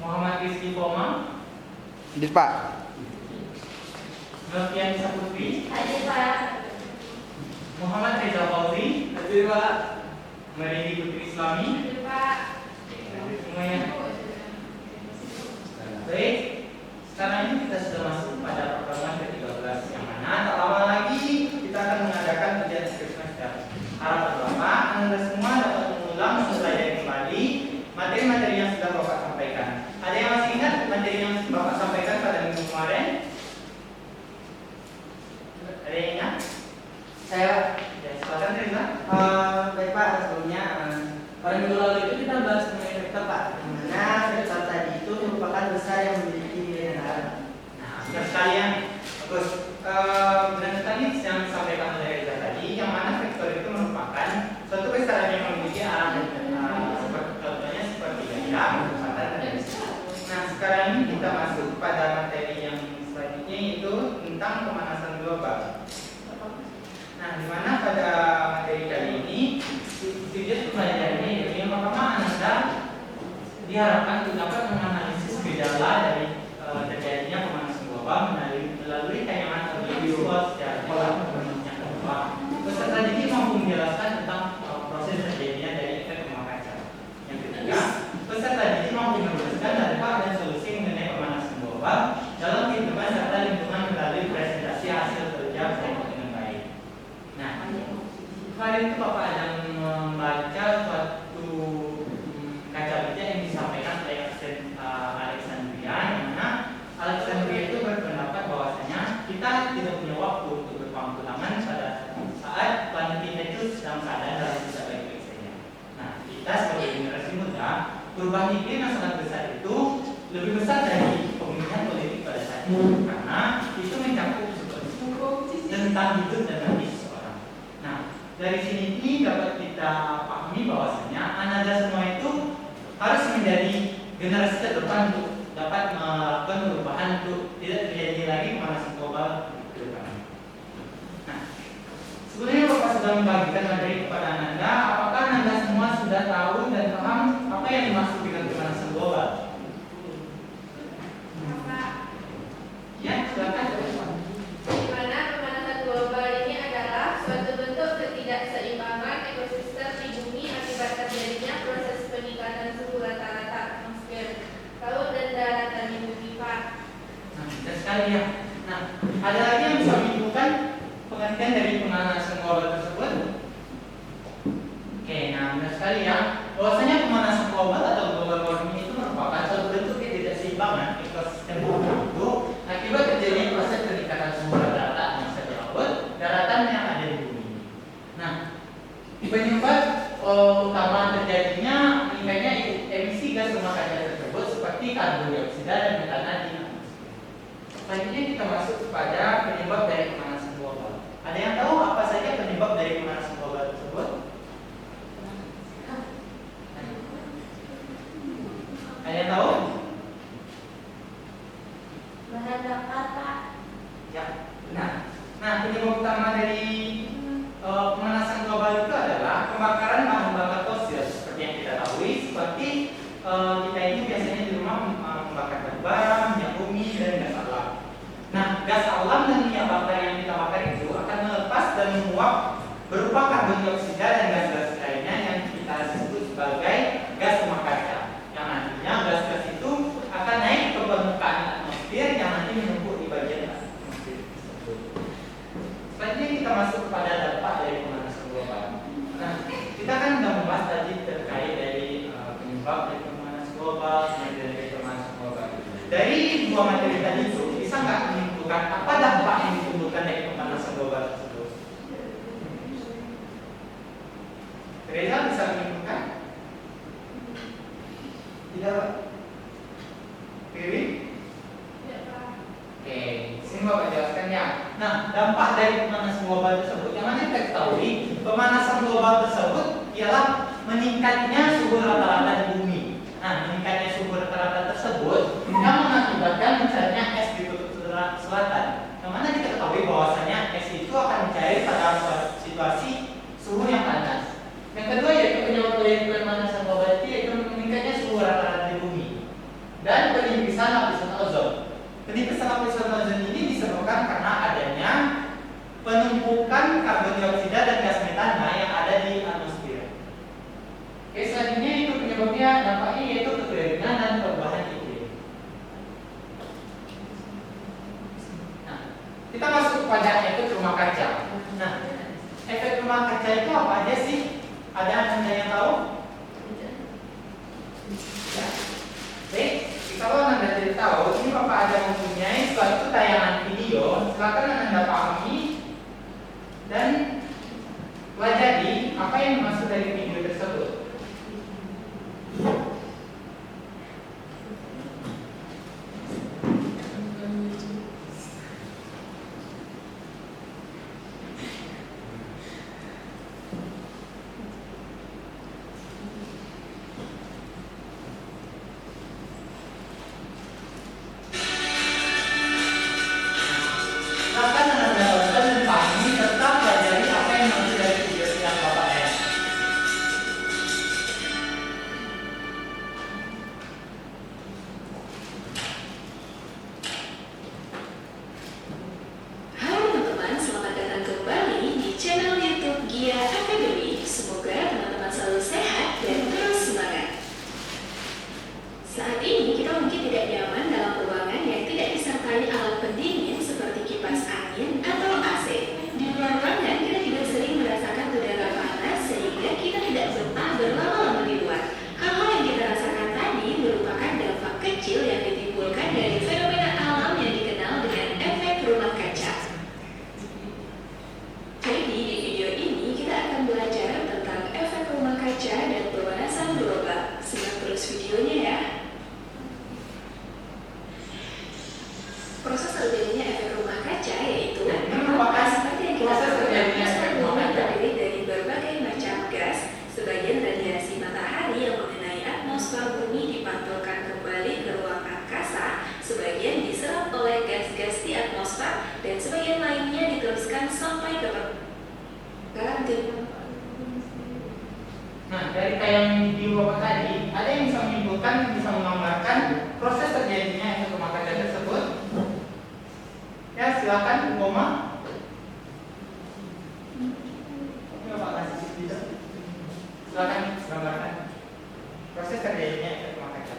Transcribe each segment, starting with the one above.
Muhammad Rizky Poma. Hadir Pak. Novian Saputri. Hadir Pak. Muhammad Reza Fauzi. Hadir Pak. Marindi Putri Islami. Hadir Pak. Hadir semuanya. Baik, sekarang ini kita sudah masuk pada pertemuan ke-13 yang mana tak lama lagi kita akan mengadakan ujian akhir semester. Harapan Bapak, Anda semua dapat mengulang mempelajari kembali materi-materi yang sudah Bapak sampaikan. Ada yang masih ingat materi yang Bapak sampaikan pada minggu kemarin? Ada yang ingat? Saya Ya, silakan Reza. baik Pak, sebelumnya pada minggu lalu itu kita bahas mengenai vektor Pak, di mana vektor tadi itu merupakan besar yang memiliki nilai dan arah. Nah, sudah sekalian, bagus. Benar tadi yang disampaikan oleh Reza tadi, yang mana vektor itu merupakan suatu besaran yang memiliki arah dan seperti contohnya seperti diagram, kecepatan dan lain sebagainya. Nah, sekarang ini kita masuk pada materi yang selanjutnya yaitu tentang pemanasan global. Nah, di mana pada materi kali ini tujuan pembelajarannya yaitu yang pertama Anda diharapkan untuk dapat menganalisis gejala dari terjadinya pemanasan global melalui tayangan audiovisual secara jelas yang kedua. Peserta didik mampu menjelaskan tentang proses terjadinya dari efek rumah kaca. Yang ketiga, peserta didik mampu menjelaskan dampak dan solusi mengenai pemanasan global dalam kehidupan serta lingkungan melalui presentasi hasil kerja kelompok dengan baik. Nah, kemarin itu Bapak ada membaca suatu kaca baca yang disampaikan oleh Alexandria, yang mana Alexandria itu berpendapat bahwasanya kita tidak punya waktu untuk berpangku tangan pada saat planet kita itu sedang keadaan dalam tidak baik-baik saja. Nah, kita sebagai generasi muda, perubahan iklim yang sangat besar itu lebih besar dari pemilihan politik pada saat itu, karena itu mencakup tentang hidup dan mati seseorang. Nah, dari sini ini dapat kita pahami bahwasanya Anda semua itu harus menjadi generasi terdepan untuk dapat melakukan perubahan untuk tidak terjadi lagi pemanasan global ke depan. Nah, sebenarnya Bapak sudah membagikan materi kepada Anda. Apakah Anda semua sudah tahu dan paham apa yang dimaksud dengan pemanasan global? Ya, silakan. Di mana pemanasan global ini adalah suatu bentuk ketidakseimbangan ekosistem di bumi akibat terjadinya proses peningkatan suhu rata-rata atmosfer, laut dan daratan di bumi Pak. Nah, dan sekali ya. Nah, ada lagi yang bisa menyimpulkan pengertian dari pemanasan global tersebut? Oke, nah benar sekali ya. Bahwasanya pemanasan global atau global warming itu merupakan suatu bentuk ketidakseimbangan ekosistem bumi itu akibat terjadinya proses peningkatan suhu rata-rata atmosfer di laut, daratan yang ada di bumi. Nah, penyebab utama terjadinya meningkatnya emisi gas rumah kaca tersebut seperti karbon dioksida dan metana di atmosfer. Selanjutnya kita masuk kepada penyebab dari pemanasan global. Ada yang tahu apa saja penyebab dari pemanasan global tersebut? Ada yang tahu? Bahan bakar Pak. Ya, benar. Nah, penyebab utama dari pemanasan global itu adalah pembakaran bahan bakar fosil seperti yang kita tahu, seperti kita ini biasanya di rumah membakar batu bara, minyak bumi dan gas alam. Nah, gas alam dan minyak bakar yang kita bakar itu akan melepas dan menguap berupa karbon dioksida dan gas-gas lainnya yang kita sebut sebagai gas rumah kaca. Yang nantinya gas-gas itu akan naik ke permukaan atmosfer yang nanti menumpuk di bagian atmosfer tersebut. Selanjutnya kita masuk kepada dampak dari pemanasan global. Nah, kita kan sudah membahas tadi terkait dari penyebab dari pemanasan global, dari pemanasan global. Dari dua materi tadi itu, bisa nggak menyimpulkan apa dampak yang ditimbulkan dari pemanasan global tersebut? Reza bisa menyimpulkan? Tidak, Pak. Dewi? Ya Pak. Oke, sini Bapak jelaskan ya. Nah, dampak dari pemanasan global tersebut, yang mana kita ketahui, pemanasan global tersebut ialah meningkatnya suhu rata-rata di bumi. Nah, meningkatnya suhu rata-rata tersebut yang mengakibatkan mencarinya es di kutub selatan. Yang mana kita ketahui bahwasanya es itu akan mencair pada situasi suhu yang panas. Yang kedua yaitu penyebab dari pemanasan global itu yaitu meningkatnya suhu rata-rata di bumi. dan penipisan lapisan ozon. Penipisan lapisan ozon ini disebabkan karena adanya penumpukan karbon dioksida dan gas metana yang ada di atmosfer. Oke, selanjutnya itu penyebabnya dampaknya yaitu kekeringan dan perubahan iklim. Nah, kita masuk kepada efek rumah kaca. Nah, efek rumah kaca itu apa aja sih? Ada anda yang tahu? Ya. Baik, kalau anda tidak tahu, ini Bapak ada mempunyai suatu tayangan video. Silakan anda pahami dan pelajari apa yang dimaksud dari video tersebut. Silakan anda tonton dan pahami serta pelajari apa yang dimaksud dari video yang Bapak lihat. Halo teman-teman, selamat datang kembali di channel YouTube Gia Academy. Semoga teman-teman selalu sehat dan terus semangat. Saat ini kita mungkin tidak nyaman dalam ruangan yang tidak disertai alat pendingin seperti kipas angin atau AC. Di luar ruangan kita juga sering merasakan udara panas sehingga kita tidak betah berlama-lama di luar. Hal-hal yang kita rasakan tadi merupakan dampak kecil yang ditimbulkan dari fenomena alam yang dikenal dengan efek rumah kaca. Jadi di video ini kita akan belajar tentang efek rumah kaca dan pemanasan global. Simak terus videonya ya. Proses terjadinya efek rumah kaca yaitu merupakan seperti yang kita proses tahu, terjadinya gas efek rumah bumi kaca. terdiri dari berbagai macam gas. Sebagian radiasi matahari yang mengenai atmosfer bumi dipantulkan kembali ke ruang angkasa, sebagian diserap oleh gas-gas di atmosfer, dan sebagian lainnya diteruskan sampai ke permukaan. Nah, dari tayangan video Bapak tadi, ada yang bisa menyimpulkan, bisa menggambarkan proses terjadinya efek rumah kaca tersebut? Ya, silakan, Goma. Ini Bapak kasih video. Silakan gambarkan proses terjadinya efek rumah kaca.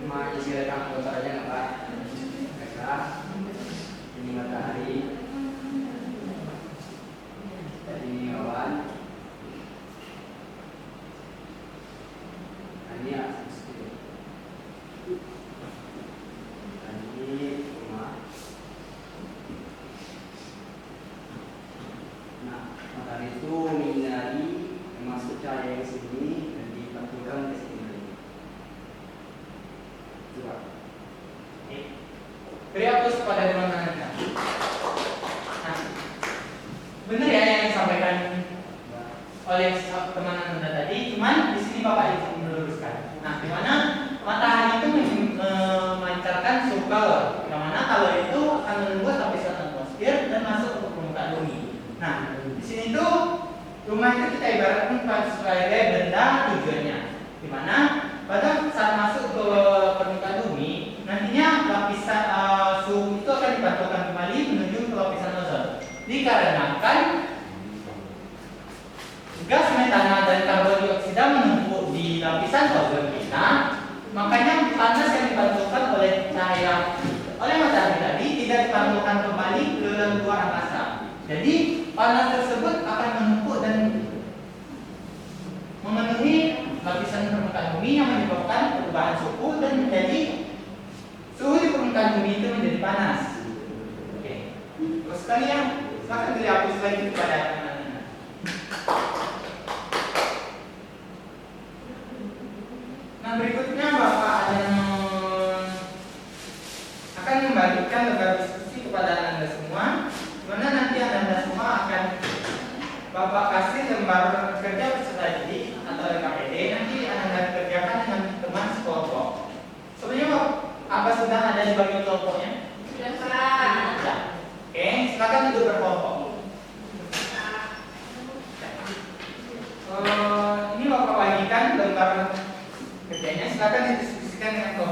Cuma isi rekam kotor aja nggak Pak? Mereka ini matahari, ini awan, ini atmosfer, ini rumah. Nah, matahari itu menyinari masuk cahaya yang sini dan dipantulkan ke sini. Coba. Oke. Beri aplaus kepada teman-teman Anda. Nah, benar ya yang disampaikan oleh teman Anda tadi, cuman di sini Bapak ingin meluruskan. Nah, di mana matahari itu memancarkan suhu kalor, yang mana kalor itu akan menembus lapisan atmosfer dan masuk ke permukaan bumi. Nah, di sini tuh rumah itu kita ibaratkan sebagai benda tujuannya, di mana pada saat masuk ke permukaan bumi, nantinya lapisan suhu itu akan dipantulkan kembali menuju ke lapisan ozon. Dikarenakan gas metana dan karbon dioksida menumpuk di lapisan ozon kita, makanya panas yang dipantulkan oleh cahaya oleh matahari tadi tidak dipantulkan kembali ke luar angkasa. Jadi panas tersebut akan menumpuk dan memenuhi lapisan permukaan bumi yang menyebabkan perubahan suhu dan menjadi suhu di permukaan bumi itu menjadi panas. Oke. Terus sekalian, silakan dihapus lagi kepada teman-teman. Nah, berikutnya Bapak akan membagikan lembar diskusi kepada Anda semua, di mana nanti Anda semua akan Bapak kasih lembar kerja peserta didik atau LKPD, nanti Anda kerjakan dengan teman sekelompok. Sebenarnya apa sudah ada di bagian kelompoknya? Sudah, Pak. Ya. Oke, silakan duduk berkelompok. Ini Bapak bagikan lembar kerjanya, silakan didiskusikan dengan kelompok.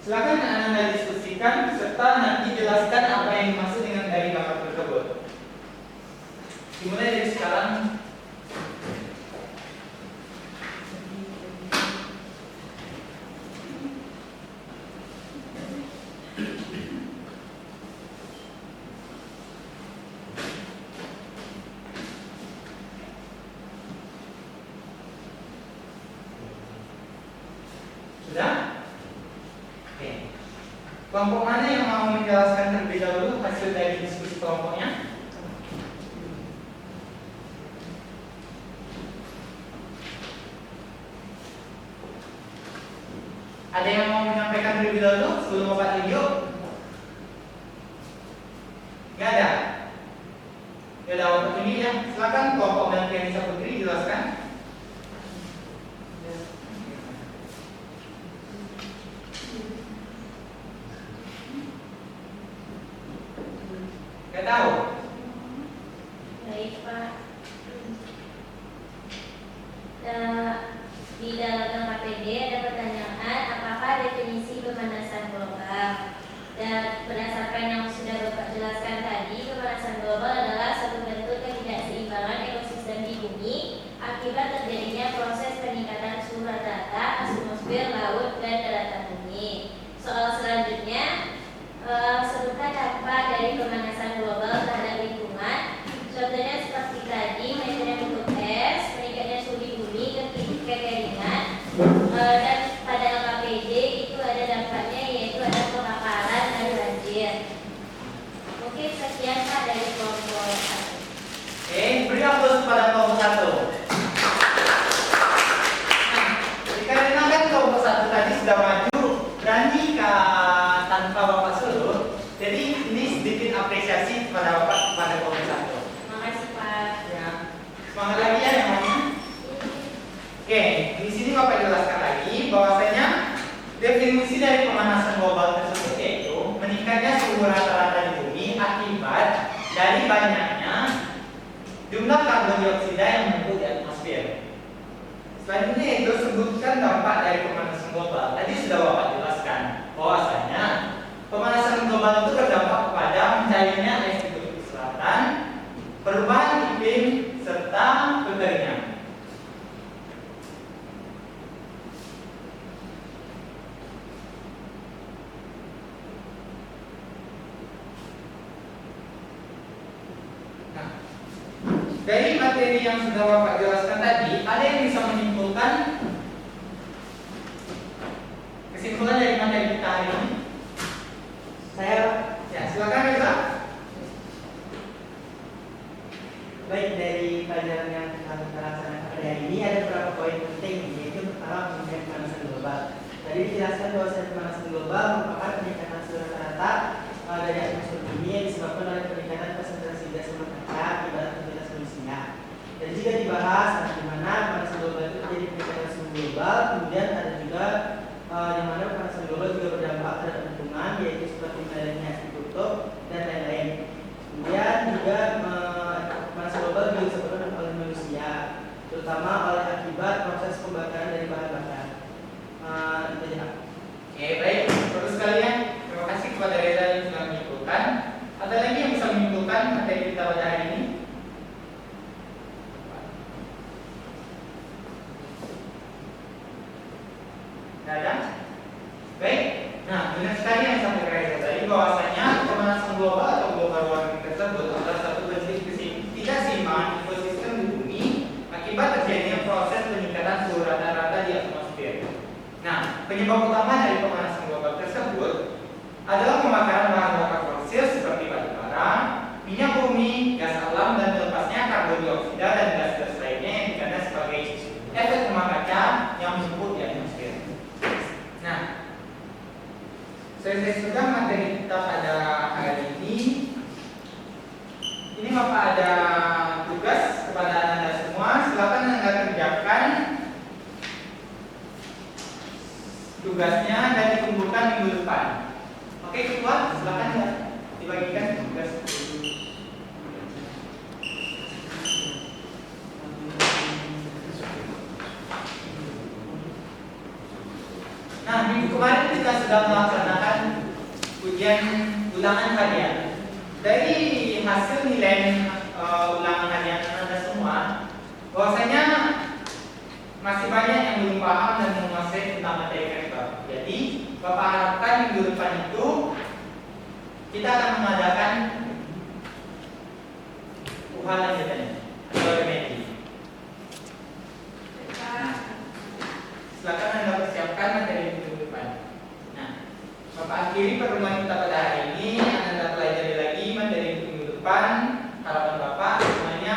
Silakan Anda diskusikan serta nanti jelaskan apa yang dimaksud dengan dari gambar tersebut. Dimulai dari sekarang. Sudah? Oke. Kelompok mana yang mau menjelaskan terlebih dahulu hasil dari diskusi kelompoknya? Ada yang mau menyampaikan terlebih dahulu sebelum Bapak tunjuk? Gak ada? Ya udah, untuk ini ya. Silakan kelompok dan Pianisa Putri jelaskan. Gak tahu? Baik, Pak. Di dalam KPD ada pertanyaan apakah definisi pemanasan global. Dan berdasarkan yang sudah Bapak jelaskan tadi, pemanasan global adalah suatu bentuk ketidakseimbangan ekosistem di bumi akibat terjadinya proses peningkatan suhu rata-rata atmosfer, laut, dan daratan bumi. Soal selanjutnya, sebutkan dampak dari pemanasan global terhadap lingkungan. Contohnya seperti tadi, meningkatnya bentuk es, meningkatnya suhu di bumi, kekeringan, dan pada LKPD itu ada dampaknya, yaitu ada kebakaran dan banjir. Mungkin sekian Pak dari kelompok 1. Oke, beri aplaus kepada kelompok 1. Nah, dikarenakan kelompok 1 tadi sudah maju, berani tanpa Bapak suruh, jadi ini sedikit apresiasi kepada Bapak kepada kelompok 1. Makasih Pak. Ya, semangat lagi ya yang lainnya. Oke, di sini Bapak jelaskan lagi bahwasanya definisi dari pemanasan global tersebut yaitu meningkatnya suhu rata-rata di bumi akibat dari banyaknya jumlah karbon dioksida yang menumpuk di atmosfer. Selanjutnya itu sebutkan dampak dari pemanasan global. Tadi sudah Bapak jelaskan bahwasanya pemanasan global itu berdampak kepada mencairnya es di kutub selatan, perubahan iklim serta kekeringan. Nah, dari materi yang sudah Bapak jelaskan tadi, ada yang bisa menyimpulkan kesimpulan dari materi kita hari ini? Saya Ya, silakan Reza. baik, dari pelajaran yang kita laksanakan pada hari ini ada beberapa poin penting, yaitu pertama pentingnya pemanasan global. Tadi dijelaskan bahwa pemanasan global merupakan peningkatan suhu rata-rata dari atmosfer bumi yang disebabkan oleh peningkatan konsentrasi gas rumah kaca akibat aktivitas manusia. Dan juga dibahas di mana pemanasan global itu terjadi peningkatan suhu global, kemudian ada juga yang mana pemanasan global juga berdampak terhadap lingkungan, yaitu seperti melelehnya es di kutub dan lain-lain. Kemudian juga pemanasan global juga disebabkan oleh manusia, terutama oleh akibat proses pembakaran dari bahan bakar. Itu aja. Oke, baik. Terus sekalian, terima kasih kepada Reza yang sudah menyimpulkan. Ada lagi yang bisa menyimpulkan materi kita pada hari ini? Tidak ada? Baik. Nah, benar sekali yang disampaikan Reza tadi bahwasanya pemanasan global atau global warming tersebut adalah satu bentuk ketidakseimbangan ekosistem di bumi akibat terjadinya proses peningkatan suhu rata-rata di atmosfer. Nah, penyebab utama dari pemanasan global tersebut adalah pembakaran bahan bakar fosil seperti batu bara, minyak bumi, gas alam, dan melepasnya karbon dioksida dan gas-gas lainnya yang dikenal sebagai efek rumah kaca yang menumpuk di atmosfer. Nah, selesai sudah materi kita pada hari ini. Ini Bapak ada tugas kepada Anda semua. Silakan Anda kerjakan tugasnya dan dikumpulkan minggu depan. Oke, Ketua, silakan ya dibagikan tugas. Nah, minggu kemarin kita sudah melaksanakan ujian ulangan harian. Dari hasil nilai ulangan harian Anda semua, bahwasanya masih banyak yang belum paham dan menguasai tentang materi vektor. Jadi, Bapak harapkan minggu depan itu kita akan mengadakan UHA lanjutannya atau remedi. Silakan Anda persiapkan materi minggu depan. Nah, Bapak akhiri pertemuan kita pada hari ini. Anda pelajari lagi materi minggu depan. Harapan Bapak semuanya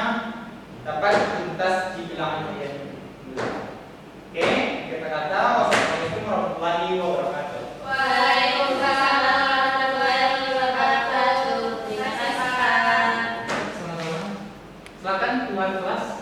dapat tuntas di bilangan harian minggu depan. Oke, kita kata wassalamualaikum warahmatullahi wabarakatuh. Waalaikumsalam warahmatullahi wabarakatuh. Terima kasih, Pak. Sama-sama. Silakan keluar kelas.